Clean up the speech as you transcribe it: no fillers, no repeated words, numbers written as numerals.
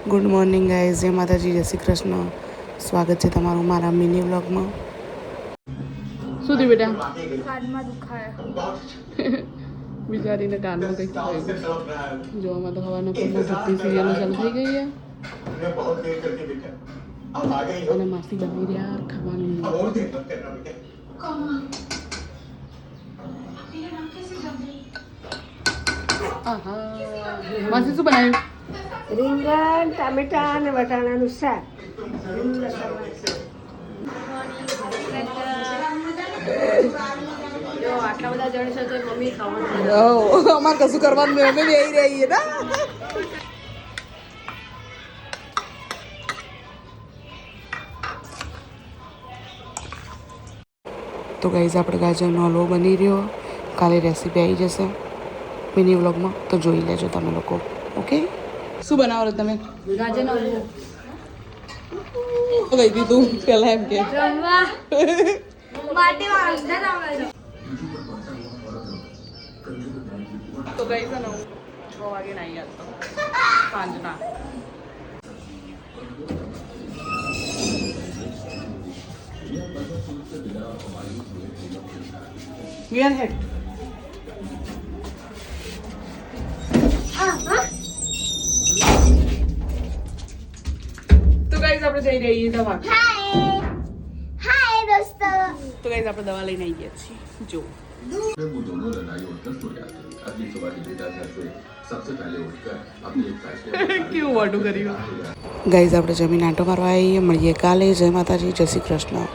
Good morning guys, જય માતાજી, જય શ્રી કૃષ્ણ. સ્વાગત છે તમારું મારા મિની વ્લોગમાં. શું થયું બેટા? કાનમાં દુખાયા. બિચારીને કાનમાં કંઈક થયું. જોવામાં તો હવાના પરમાં ભક્તિ સિરિયલો ચાલુ થઈ ગઈ છે અને માસી બની રહ્યા ખાવાનું. માસી શું બનાવ્યું? રીંગણ, ટામેટા અને વટાણાનું શાક. જો આટલા બધા જણ છે તો મમ્મી ખાવાનું. અમારે કશું કરવાનું નહીં, અમે બેહી રહીએ ને. તો ગાઈઝ આપણે ગાજરનો હલવો બની રહ્યો. કાલે રેસીપી આવી જશે મિની વ્લોગમાં, તો જોઈ લેજો તમે લોકો. ઓકે, શું બનાવો તમે? ગાજરનો હલવો. ગઈ હતી તું પહેલા એમ કે જમવા માટે અંદર આવેલો. તો ગઈ છે ને 6 વાગે નાઈ ગયા તો સાંજના. વીઆર હેડ તો ગાઈઝ આપણે જઈ રહીએ દવા. હાય દોસ્તો. તો ગાઈઝ આપણે દવા લઈને આવી ગયા છીએ. જો કેવું વાટું કર્યું. ગાઈઝ આપણે જમીન આંટો મારવા આવીએ. મળીએ કાલે. જય માતાજી, જય શ્રી કૃષ્ણ.